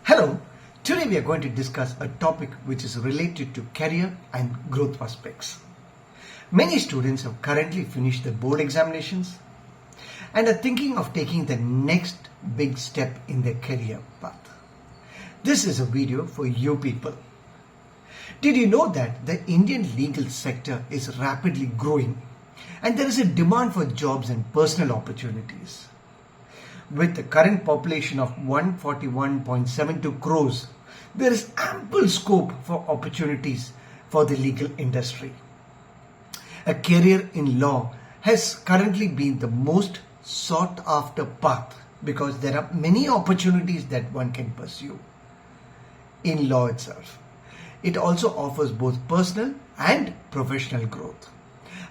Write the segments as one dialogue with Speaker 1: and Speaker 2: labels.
Speaker 1: Hello, today we are going to discuss a topic which is related to career and growth prospects. Many students have currently finished their board examinations and are thinking of taking the next big step in their career path. This is a video for you people. Did you know that the Indian legal sector is rapidly growing and there is a demand for jobs and personal opportunities? With the current population of 141.72 crores, there is ample scope for opportunities for the legal industry. A career in law has currently been the most sought after path because there are many opportunities that one can pursue in law itself. It also offers both personal and professional growth.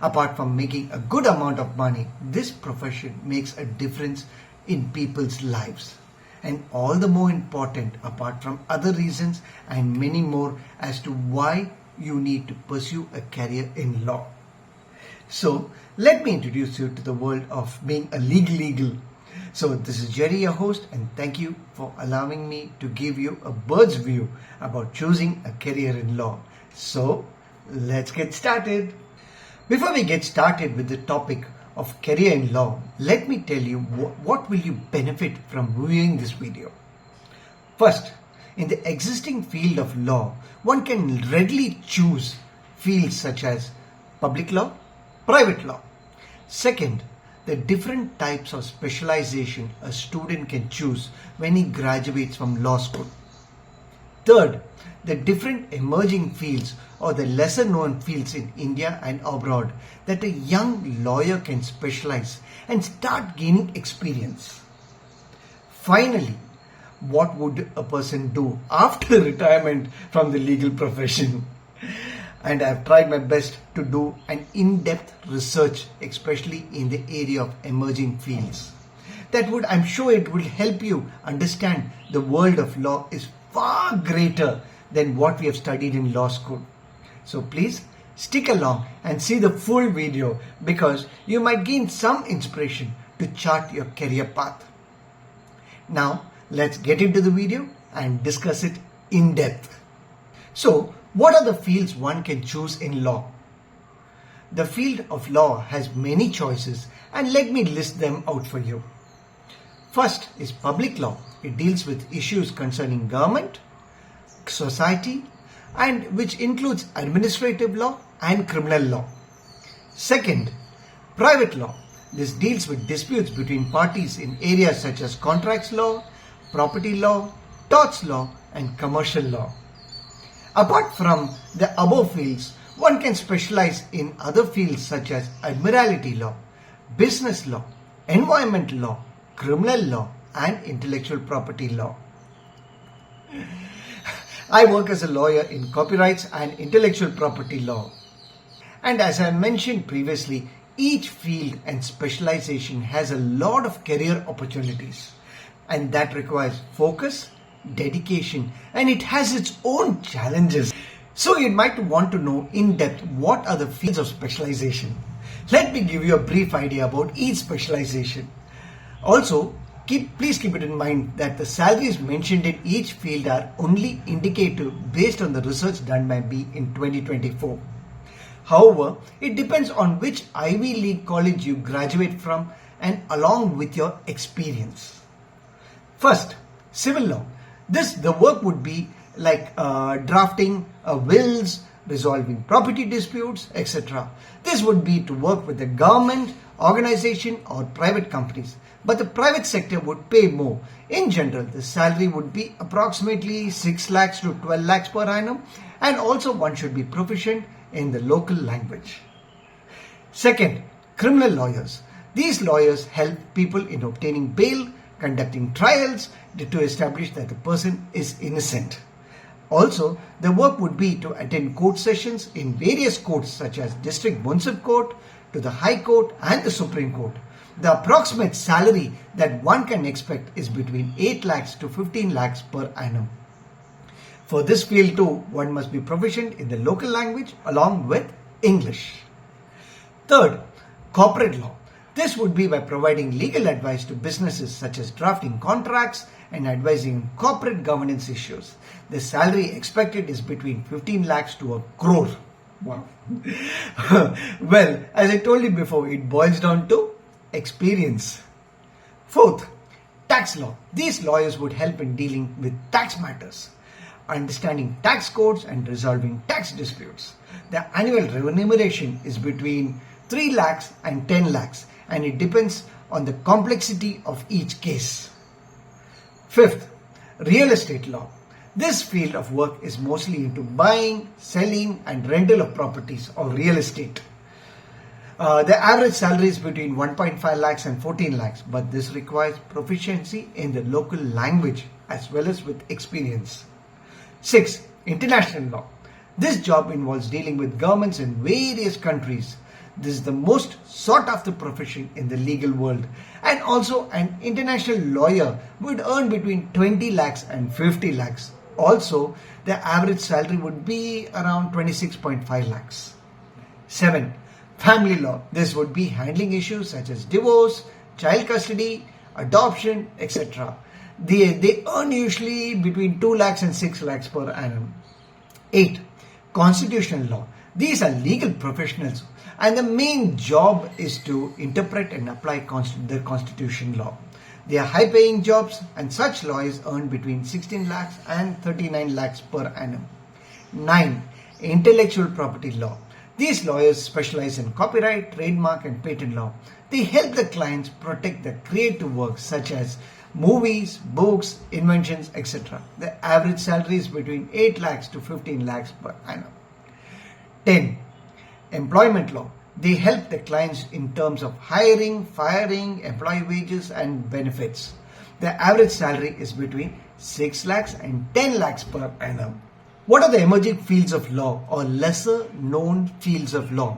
Speaker 1: Apart from making a good amount of money, this profession makes a difference in people's lives, and all the more important apart from other reasons and many more as to why you need to pursue a career in law. So let me introduce you to the world of being a legal. So this is Jerry, your host, and thank you for allowing me to give you a bird's view about choosing a career in law. So let's get started. Before we get started with the topic of career in law, let me tell you what will you benefit from viewing this video. First, in the existing field of law, one can readily choose fields such as public law, private law. Second, the different types of specialization a student can choose when he graduates from law school. Third, the different emerging fields or the lesser known fields in India and abroad that a young lawyer can specialize and start gaining experience. Finally, what would a person do after retirement from the legal profession? And I've tried my best to do an in-depth research, especially in the area of emerging fields. I'm sure it will help you understand the world of law is far greater than what we have studied in law school. So please stick along and see the full video because you might gain some inspiration to chart your career path. Now let's get into the video and discuss it in depth. So what are the fields one can choose in law? The field of law has many choices and let me list them out for you. First is public law. It deals with issues concerning government, society, and which includes administrative law and criminal law. Second, private law. This deals with disputes between parties in areas such as contracts law, property law, torts law, and commercial law. Apart from the above fields, one can specialize in other fields such as admiralty law, business law, environmental law, criminal law, and intellectual property law. I work as a lawyer in copyrights and intellectual property law. And as I mentioned previously, each field and specialization has a lot of career opportunities, and that requires focus, dedication, and it has its own challenges. So you might want to know in depth what are the fields of specialization. Let me give you a brief idea about each specialization. Also, please keep it in mind that the salaries mentioned in each field are only indicative based on the research done by me in 2024. However, it depends on which Ivy League college you graduate from and along with your experience. First, civil law. The work would be like drafting wills, resolving property disputes, etc. This would be to work with the government, organization or private companies. But the private sector would pay more. In general, the salary would be approximately 6 lakhs to 12 lakhs per annum, and also one should be proficient in the local language. Second, criminal lawyers. These lawyers help people in obtaining bail, conducting trials to establish that the person is innocent. Also, the work would be to attend court sessions in various courts such as District Municipal Court, to the High Court and the Supreme Court. The approximate salary that one can expect is between 8 lakhs to 15 lakhs per annum. For this field too, one must be proficient in the local language along with English. Third, corporate law. This would be by providing legal advice to businesses such as drafting contracts and advising on corporate governance issues. The salary expected is between 15 lakhs to a crore. Wow. Well, as I told you before, it boils down to experience. Fourth, tax law. These lawyers would help in dealing with tax matters, understanding tax codes and resolving tax disputes. The annual remuneration is between 3 lakhs and 10 lakhs and it depends on the complexity of each case. Fifth, real estate law. This field of work is mostly into buying, selling and rental of properties or real estate. The average salary is between 1.5 lakhs and 14 lakhs, but this requires proficiency in the local language as well as with experience. 6. International law. This job involves dealing with governments in various countries. This is the most sought after profession in the legal world, and also an international lawyer would earn between 20 lakhs and 50 lakhs. Also, the average salary would be around 26.5 lakhs. 7. Family law. This would be handling issues such as divorce, child custody, adoption, etc. They earn usually between 2 lakhs and 6 lakhs per annum. 8. Constitutional law. These are legal professionals and the main job is to interpret and apply the constitution law. They are high paying jobs and such lawyers earn between 16 lakhs and 39 lakhs per annum. 9. Intellectual property law. These lawyers specialize in copyright, trademark and patent law. They help the clients protect their creative works such as movies, books, inventions, etc. The average salary is between 8 lakhs to 15 lakhs per annum. 10. Employment law. They help the clients in terms of hiring, firing, employee wages and benefits. The average salary is between 6 lakhs and 10 lakhs per annum. What are the emerging fields of law or lesser known fields of law?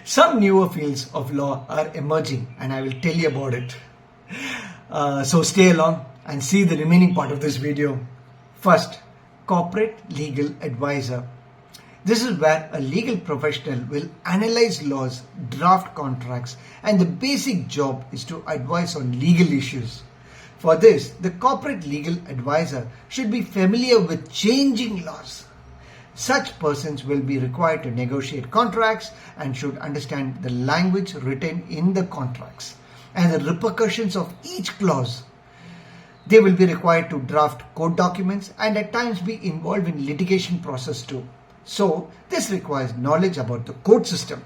Speaker 1: Some newer fields of law are emerging and I will tell you about it. So stay along and see the remaining part of this video. First, corporate legal advisor. This is where a legal professional will analyze laws, draft contracts, and the basic job is to advise on legal issues. For this, the corporate legal advisor should be familiar with changing laws. Such persons will be required to negotiate contracts and should understand the language written in the contracts and the repercussions of each clause. They will be required to draft court documents and at times be involved in litigation process too. So this requires knowledge about the court system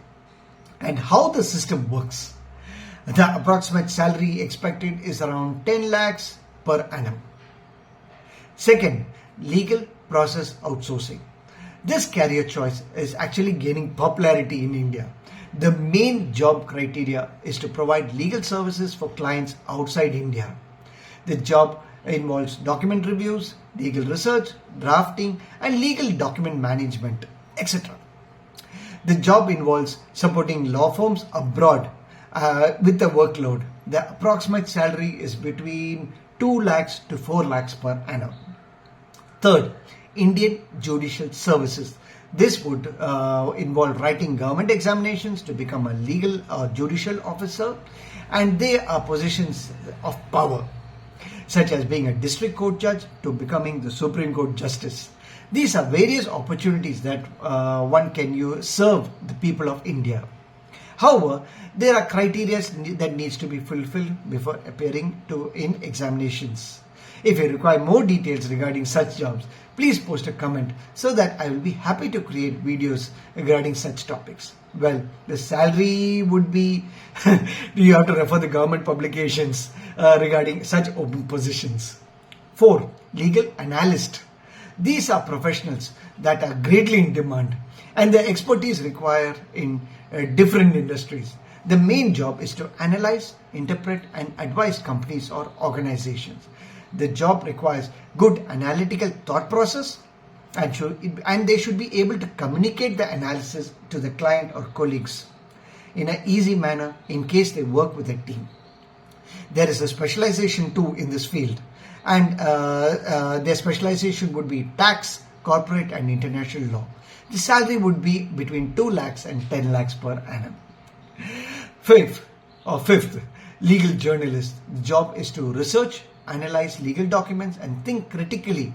Speaker 1: and how the system works. The approximate salary expected is around 10 lakhs per annum. Second, legal process outsourcing. This career choice is actually gaining popularity in India. The main job criteria is to provide legal services for clients outside India. The job involves document reviews, legal research, drafting and legal document management, etc. The job involves supporting law firms abroad with the workload. The approximate salary is between 2 lakhs to 4 lakhs per annum. Third, Indian Judicial Services. This would involve writing government examinations to become a legal or judicial officer, and they are positions of power, such as being a district court judge to becoming the Supreme Court justice. These are various opportunities that one can serve the people of India. However, there are criteria that needs to be fulfilled before appearing in examinations. If you require more details regarding such jobs, please post a comment so that I will be happy to create videos regarding such topics. Well, the salary would be, you have to refer the government publications regarding such open positions. 4. Legal analyst. These are professionals that are greatly in demand and their expertise required in different industries. The main job is to analyze, interpret and advise companies or organizations. The job requires good analytical thought process and they should be able to communicate the analysis to the client or colleagues in an easy manner in case they work with a team. There is a specialization too in this field, and their specialization would be tax, corporate and international law. The salary would be between 2 lakhs and 10 lakhs per annum. Fifth, Legal journalist. The job is to research, analyze legal documents, and think critically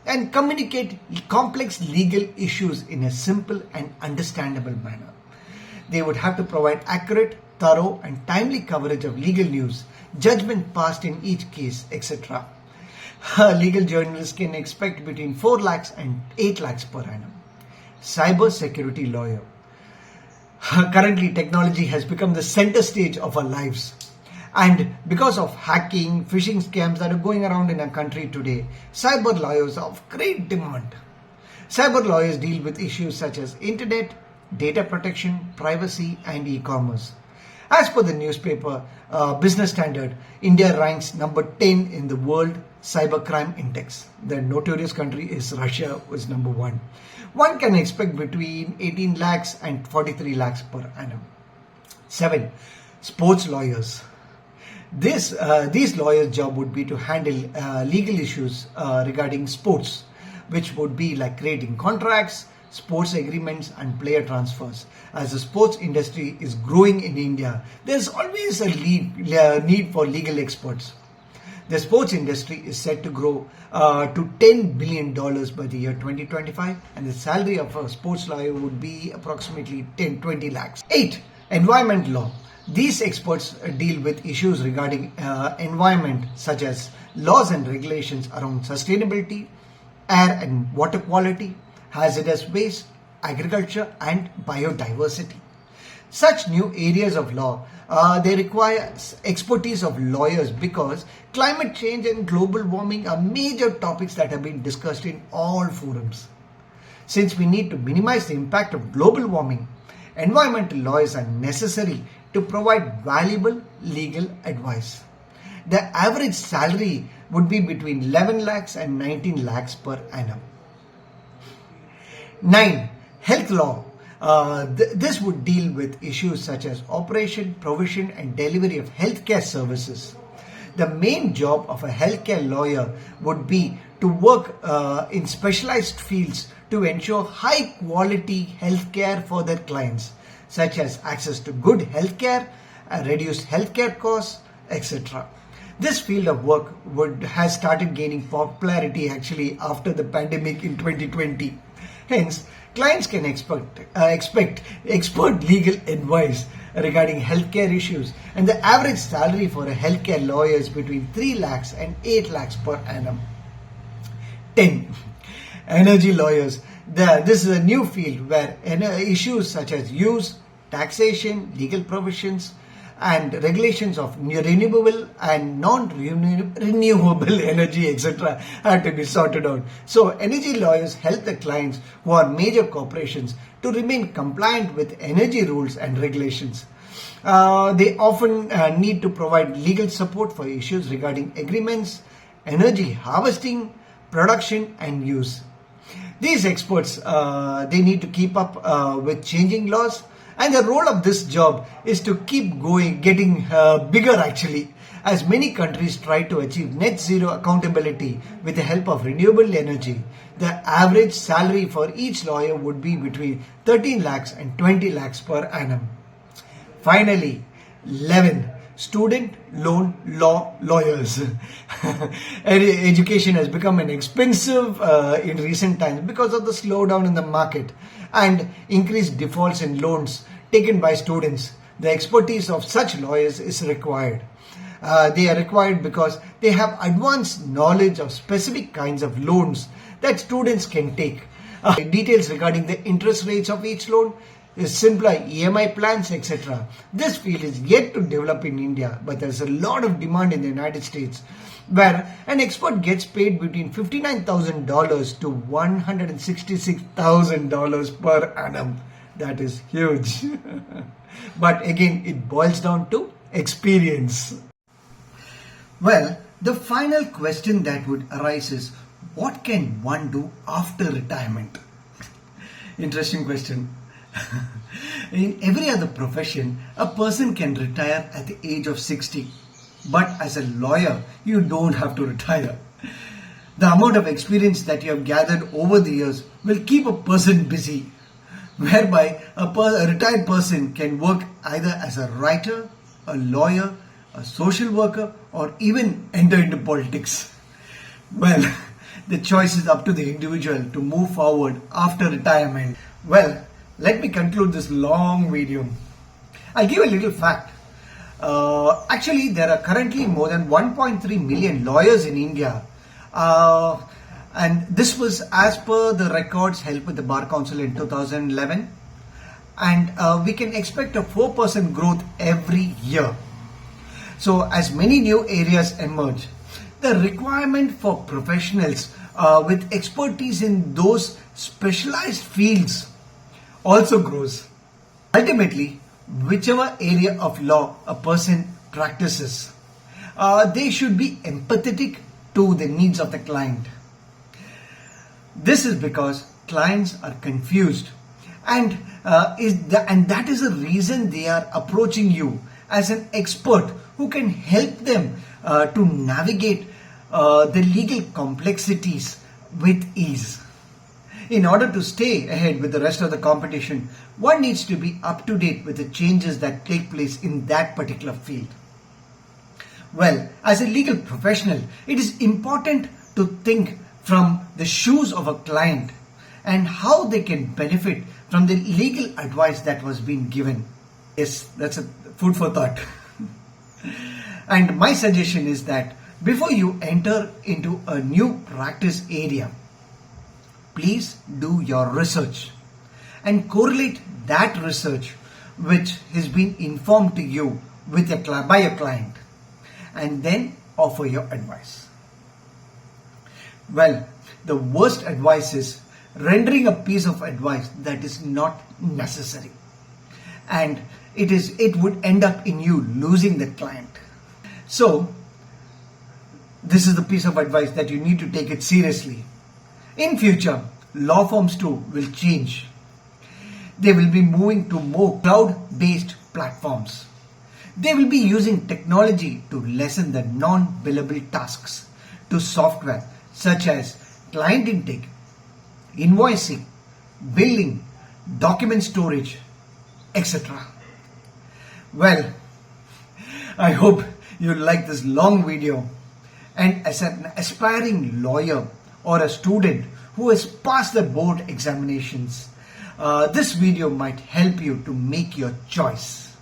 Speaker 1: and communicate complex legal issues in a simple and understandable manner. They would have to provide accurate, thorough, and timely coverage of legal news, judgment passed in each case, etc. Legal journalists can expect between 4 lakhs and 8 lakhs per annum. Cyber security lawyer. Currently, technology has become the center stage of our lives. And because of hacking, phishing scams that are going around in our country today, cyber lawyers are of great demand. Cyber lawyers deal with issues such as internet, data protection, privacy, and e-commerce. As per the newspaper Business Standard, India ranks number 10 in the World Cybercrime Index. The notorious country is Russia, was number 1. One can expect between 18 lakhs and 43 lakhs per annum. 7. Sports lawyers. These lawyers' job would be to handle legal issues regarding sports, which would be like creating contracts, sports agreements, and player transfers. As the sports industry is growing in India, there's always a need for legal experts. The sports industry is set to grow to $10 billion by the year 2025, and the salary of a sports lawyer would be approximately 20 lakhs. 8. Environment law. These experts deal with issues regarding environment, such as laws and regulations around sustainability, air and water quality, hazardous waste, agriculture, and biodiversity. Such new areas of law, they require expertise of lawyers because climate change and global warming are major topics that have been discussed in all forums. Since we need to minimize the impact of global warming, environmental lawyers are necessary to provide valuable legal advice. The average salary would be between 11 lakhs and 19 lakhs per annum. 9. Health law. This would deal with issues such as operation, provision, and delivery of healthcare services. The main job of a healthcare lawyer would be to work in specialized fields to ensure high quality healthcare for their clients, such as access to good healthcare, reduced healthcare costs, etc. This field of work has started gaining popularity actually after the pandemic in 2020. Hence, clients can expect expert legal advice regarding healthcare issues, and the average salary for a healthcare lawyer is between 3 lakhs and 8 lakhs per annum. 10. Energy lawyers. This is a new field where issues such as use, taxation, legal provisions, and regulations of renewable and non-renewable energy, etc. have to be sorted out. So, energy lawyers help the clients who are major corporations to remain compliant with energy rules and regulations. They often need to provide legal support for issues regarding agreements, energy harvesting, production, and use. These experts, they need to keep up with changing laws, and the role of this job is to keep getting bigger actually, as many countries try to achieve net zero accountability with the help of renewable energy. The average salary for each lawyer would be between 13 lakhs and 20 lakhs per annum. Finally, 11. Student loan law lawyers. Education has become an expensive in recent times because of the slowdown in the market and increased defaults in loans taken by students. The expertise of such lawyers is required. They are required because they have advanced knowledge of specific kinds of loans that students can take. Details regarding the interest rates of each loan, simpler EMI plans, etc. This field is yet to develop in India, but there is a lot of demand in the United States, where an expert gets paid between $59,000 to $166,000 per annum. That is huge. But again, it boils down to experience. Well, the final question that would arise is, what can one do after retirement? Interesting question. In every other profession, a person can retire at the age of 60. But as a lawyer, you don't have to retire. The amount of experience that you have gathered over the years will keep a person busy, whereby a retired person can work either as a writer, a lawyer, a social worker, or even enter into politics? Well, the choice is up to the individual to move forward after retirement. Well, let me conclude this long video. I'll give a little fact. Actually, there are currently more than 1.3 million lawyers in India. And this was as per the records held with the Bar Council in 2011. And we can expect a 4% growth every year. So as many new areas emerge, the requirement for professionals with expertise in those specialized fields also grows. Ultimately, whichever area of law a person practices, they should be empathetic to the needs of the client. This is because clients are confused, and that is the reason they are approaching you as an expert who can help them to navigate the legal complexities with ease. In order to stay ahead with the rest of the competition, one needs to be up to date with the changes that take place in that particular field. Well, as a legal professional, it is important to think from the shoes of a client and how they can benefit from the legal advice that was being given. Yes, that's a food for thought. And my suggestion is that before you enter into a new practice area, please do your research and correlate that research which has been informed to you with by your client, and then offer your advice. Well, the worst advice is rendering a piece of advice that is not necessary, and it would end up in you losing the client. So this is the piece of advice that you need to take it seriously. In future, law firms too will change. They will be moving to more cloud-based platforms. They will be using technology to lessen the non-billable tasks to software such as client intake, invoicing, billing, document storage, etc. Well, I hope you like this long video, and as an aspiring lawyer or a student who has passed the board examinations, this video might help you to make your choice.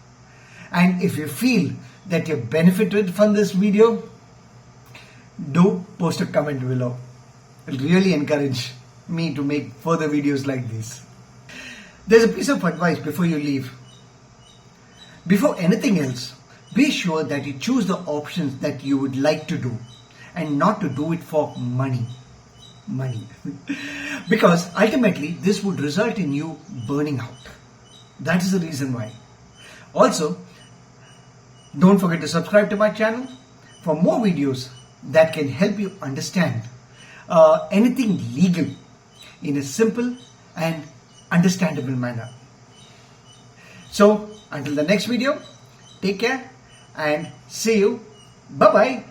Speaker 1: And if you feel that you benefited from this video, do post a comment below. It will really encourage me to make further videos like this. There's a piece of advice before you leave. Before anything else, be sure that you choose the options that you would like to do and not to do it for money. Because ultimately this would result in you burning out. That is the reason why. Also, don't forget to subscribe to my channel for more videos that can help you understand anything legal in a simple and understandable manner. So until the next video, take care and see you. Bye bye.